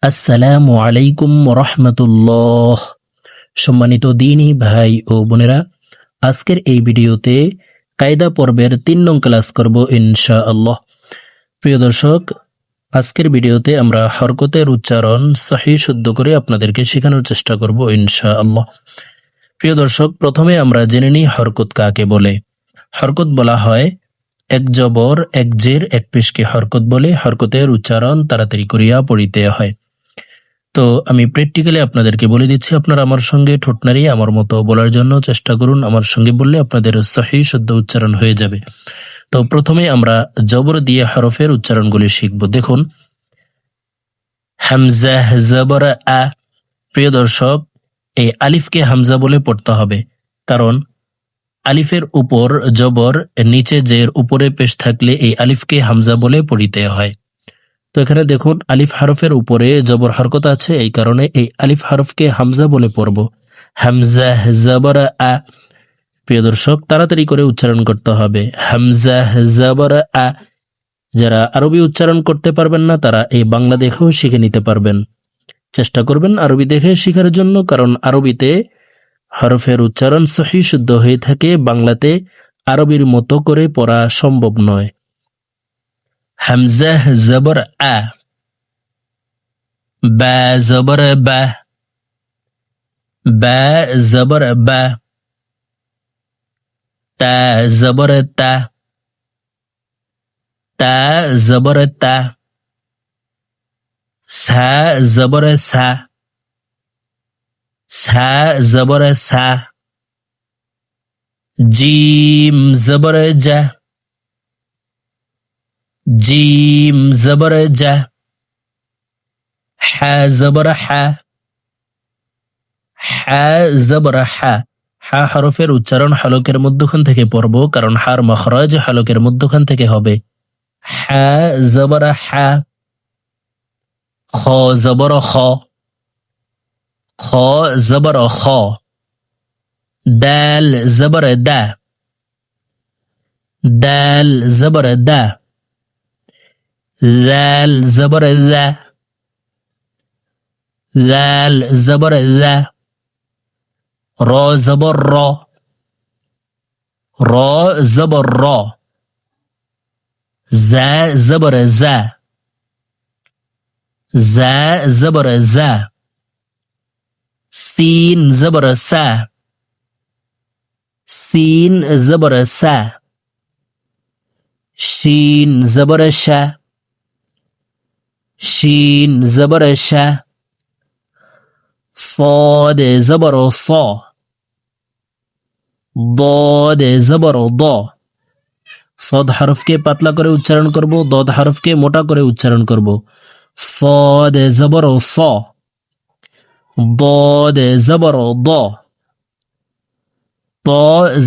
আসসালামু আলাইকুম রহমতুল্লাহ। সম্মানিত দিনী ভাই ও বোনেরা, আজকের এই ভিডিওতে কায়দা পর্বের 3 নং ক্লাস করব ইনশাআল্লাহ। প্রিয় দর্শক, আজকের ভিডিওতে আমরা হরকতের উচ্চারণ সহি শুদ্ধ করে আপনাদেরকে শেখানোর চেষ্টা করব ইনশাআল্লাহ। প্রিয় দর্শক, প্রথমে আমরা জেনে নিই হরকত কাকে বলে। হরকত বলা হয় এক জবর এক জের এক পেশকে হরকত বলে। হরকতের উচ্চারণ তাড়াতাড়ি করিয়া পড়িতে হয়। তো আমি প্র্যাকটিক্যালি আপনাদেরকে বলে দিচ্ছি, আপনারা আমার সঙ্গে ঠোঁট নাড়িয়ে আমার মতো বলার জন্য চেষ্টা করুন। আমার সঙ্গে বললে আপনাদের সহি শুদ্ধ উচ্চারণ হয়ে যাবে। তো প্রথমে আমরা জবর দিয়ে হরফের উচ্চারণগুলি শিখব। দেখুন, হামজা জবর আ। প্রিয় দর্শক, এই আলিফকে হামজা বলে পড়তে হবে, কারণ আলিফের উপর জবর, নিচে জের, উপরে পেশ থাকলে এই আলিফকে হামজা বলে পড়িতে হয়। তো এখানে দেখুন, আলিফ হরফের উপরে জবর হরকত আছে, এই কারণে এই আলিফ হরফকে হামজা বলে পড়ব। হামজা জবর আ। প্রিয় দর্শক, তাড়াতাড়ি করে উচ্চারণ করতে হবে। হামজা জবর আ। যারা আরবি উচ্চারণ করতে পারবেন না, তারা এই বাংলা দেখেও শিখে নিতে পারবেন। চেষ্টা করবেন আরবি দেখে শেখার জন্য, কারণ আরবিতে হরফের উচ্চারণ সহি শুদ্ধ হয়ে থাকে, বাংলাতে আরবির মতো করে পড়া সম্ভব নয়। হামজা জবর আ। বা জবর বা। বা জবর বা। তা জবর তা। তা জবর তা। সা জবর সা। সা জবর সা। জিম জবর জা। জিম জবর জা। হা জবর হা। হা জবর হা। হা হরফের উচ্চারণ হলকের মধ্যখান থেকে পড়ব, কারণ হার মখরাজ হলকের মধ্যখান থেকে হবে। হা জবর হা। খ জবর খ। খ জবর খ। দাল জবর দা। দাল জবর দা। লাল জবর লা। লাল জবর লা। র জবর র। র জবর র। জা জবর জা। জা জবর জা। সিন জবর সা। সিন জবর সা। শিন জবর শা। শিন জবর শা। صاد জবর স। ضاد জবর দ। সদ হরফকে পাতলা করে উচ্চারণ করব, দদ হরফকে মোটা করে উচ্চারণ করব। صاد জবর স। ضاد জবর দ। ত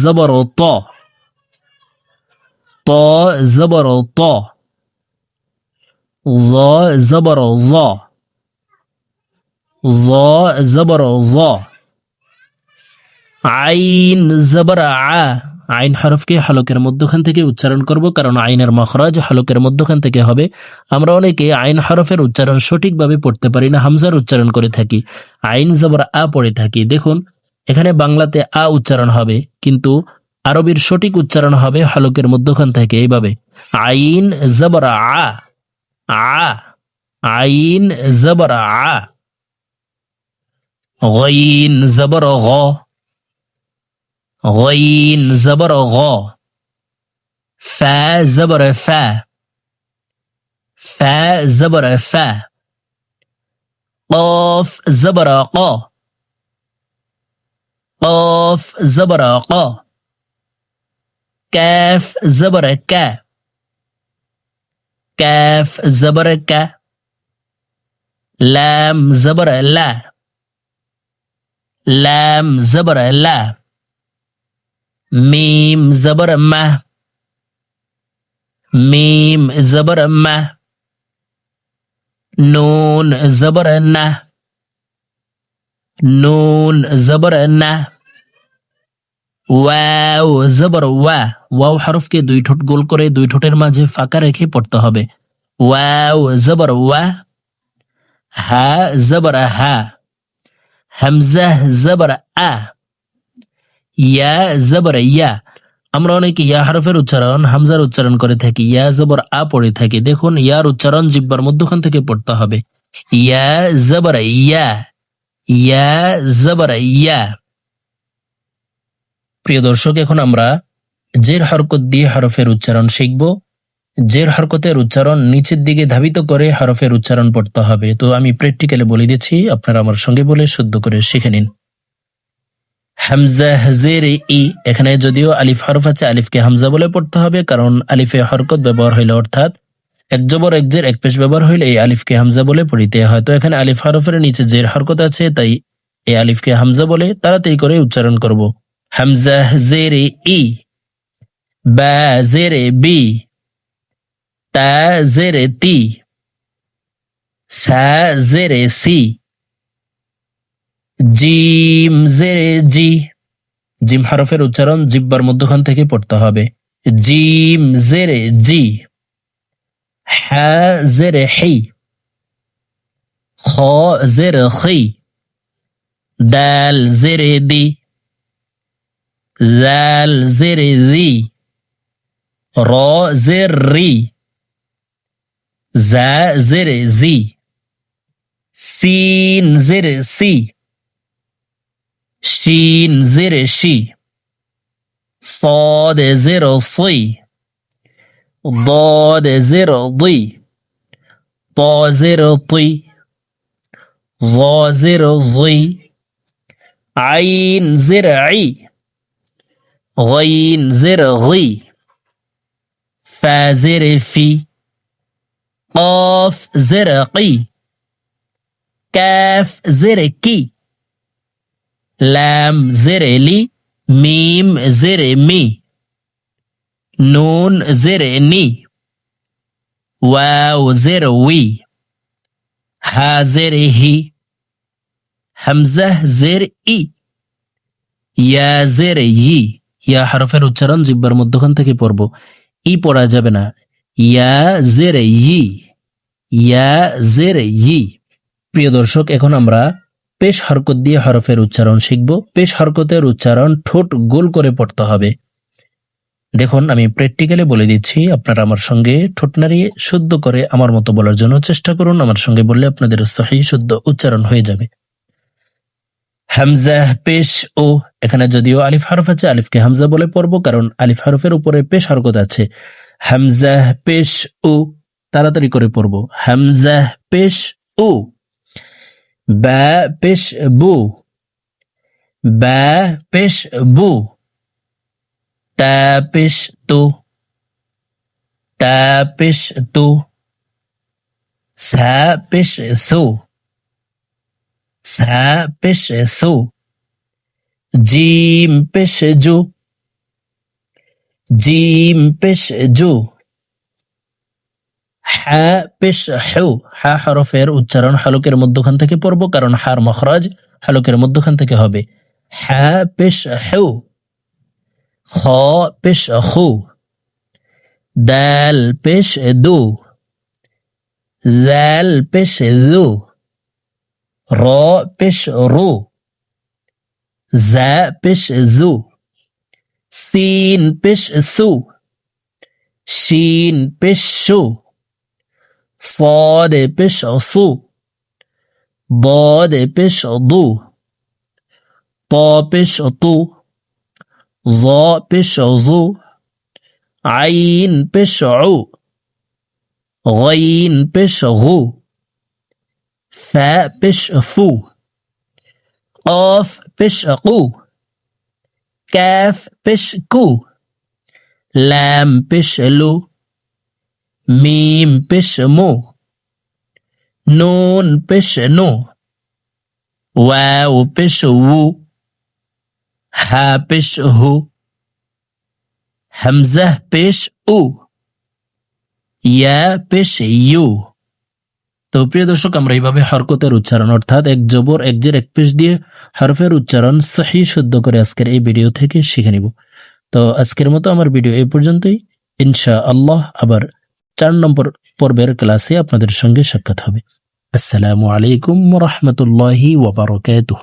জবর ত। ত জবর ত। জ জবর জ। জ জবর জ। আইন জবর আ। আইন হরফকে হলকের মধ্যখান থেকে উচ্চারণ করব, কারণ আইনের মখরাজ হলকের মধ্যখান থেকে হবে। আমরা অনেকে আইন হরফের উচ্চারণ সঠিকভাবে পড়তে পারি না, হামজার উচ্চারণ করে থাকি, আইন জবর আ পড়ে থাকি। দেখুন, এখানে বাংলাতে আ উচ্চারণ হবে, কিন্তু আরবির সঠিক উচ্চারণ হবে হলকের মধ্যখান থেকে, এইভাবে আইন জবর আ। আ। আইন জবর আ। গইন জবর গ। غين زبر غا. فا زبر فا. فا زبر فا. قاف زبر قا. قاف زبر قا. كاف زبر كا. كاف زبر كا. لام زبر لا. لام زبر لا. ميم زبر ما. ميم زبر ما. نون زبر نا. نون زبر نا. ওয়াও জবর ওয়া। ওয়াও হরফকে দুই ঠোঁট গোল করে দুই ঠোঁটের মাঝে ফাঁকা রেখে পড়তে হবে। ওয়াও জবর ওয়া। হা জবর হা, হামজাহ জবর আ, ইয়া জবর ইয়া। আমরা অনেকে ইয়া হরফের উচ্চারণ হামজার উচ্চারণ করে থাকি, ইয়া জবর আ পড়ে থাকি। দেখুন ইয়ার উচ্চারণ জিহ্বার মধ্যখান থেকে পড়তে হবে। ইয়া জবর ইয়া, ইয়া জবর ইয়া। প্রিয় দর্শক, এখন আমরা জের হরকত দিয়ে হরফের উচ্চারণ শিখব। জের হরকতের উচ্চারণ নিচের দিকে ধাবিত করে হরফের উচ্চারণ পড়তে হবে। তো আমি প্র্যাকটিক্যালি বলে দিচ্ছি, আপনারা আমার সঙ্গে বলে শুদ্ধ করে শিখে নিন। হামজা জের ই, এখানে যদিও আলিফ হরফ আছে, আলিফকে হামজা বলে পড়তে হবে, কারণ আলিফে হরকত ব্যবহার হইলে, অর্থাৎ এক জবর এক জের এক পেশ ব্যবহার হইলে এই আলিফকে হামজা বলে পড়িতে হয়। তো এখানে আলিফ হরফের নিচে জের হরকত আছে, তাই এই আলিফকে হামজা বলে তাড়াতাড়ি করে উচ্চারণ করব। হামজা জের ই, বা জের বি, তা জের তি, সা জের সি, জিম জের জি। জিম হরফের উচ্চারণ জিহ্বার মধ্যখান থেকে পড়তে হবে। জিম জের জি, হা জের হি, খ জের খি, দাল জের দি, জাল জের জি, র জের রি, জা জের জি, সিন জের সি, শিন জের শি, صاد زر صي، ضاد زر ضي، طا زر طي، ظا زر ظي، عين زر عي، غين زر غي، فا زر في، قاف زر قي، كاف زر كي، لام زر لي، ميم زر مي، نون زر ني، واو زر وي، হা জের হি, হামজাহ জের ই, ইয়া জের ই। ইয়া হরফের উচ্চারণ জিহ্বার মধ্যখান থেকে পড়ব, ই পড়া যাবে না। ইয়া জের ই, ইয়া জের ই। প্রিয় দর্শক, এখন আমরা পেশ হরকত দিয়ে হরফের উচ্চারণ শিখব। পেশ হরকতের উচ্চারণ ঠোঁট গোল করে পড়তে হবে। দেখুন আমি প্র্যাকটিক্যালি বলে দিচ্ছি, আপনারা আমার সঙ্গে ঠোঁট নাড়িয়ে শুদ্ধ করে আমার মতো বলার জন্য চেষ্টা করুন। আমার সঙ্গে বললে আপনাদের সহিহ শুদ্ধ উচ্চারণ হয়ে যাবে। হামজা পেশ ও, এখানে যদিও আলিফ হরফ আছে, আলিফকে হামজা বলে পড়বো, কারণ আলিফ হরফের উপরে পেশ হরকত আছে। হামজা পেশ ও, তাড়াতাড়ি করে পড়বো। হামজা পেশ ও, বা পেশ বু, বা পেশ বু, তা পেশ তো, তা পেশ তো, সা পেশ সো, সা পেশ সো, জিম পেশ জো, জিম পেশ জো, হা পেশ হু। হা হরফের উচ্চারণ হালকের মধ্যখান থেকে পড়বো, কারণ হার মখরাজ হালকের মধ্যখান থেকে হবে। হা পেশ হু, খ পেশ খু, দাল পেশ দু, জাল পেশ দু, র পেশ রু, জা পেশ জু, সিন পেশ সু, শিন পেশ শু, صاد পেশ সু, ضاد পেশ দু, ত পেশ তু, জ পেশ জু, আইন পেশ উ, غين পেশ গু, ফা পেশ ফু, قاف পেশ কু, কাফ পেশ কু, লাম পেশ লু, মিম পেশ মু, নুন পেশ নু, ওয়াও পেশ উ, হা পেশ হু, হামজা পেশ উ, ইয়া পেশ ইউ। তো প্রিয় দর্শক, আমরা এইভাবে হরকতের উচ্চারণ, অর্থাৎ এক জবর এক জের এক পেশ দিয়ে হরফের উচ্চারণ সহিহ শুদ্ধ করে আজকের এই ভিডিও থেকে শিখে নিব। তো আজকের মতো আমার ভিডিও এই পর্যন্তই। ইনশাআল্লাহ আবার 4 নম্বর পর্বের ক্লাসে আপনাদের সঙ্গে সাক্ষাৎ হবে। আসসালামু আলাইকুম রহমতুল্লাহি ওয়া বারাকাতুহু।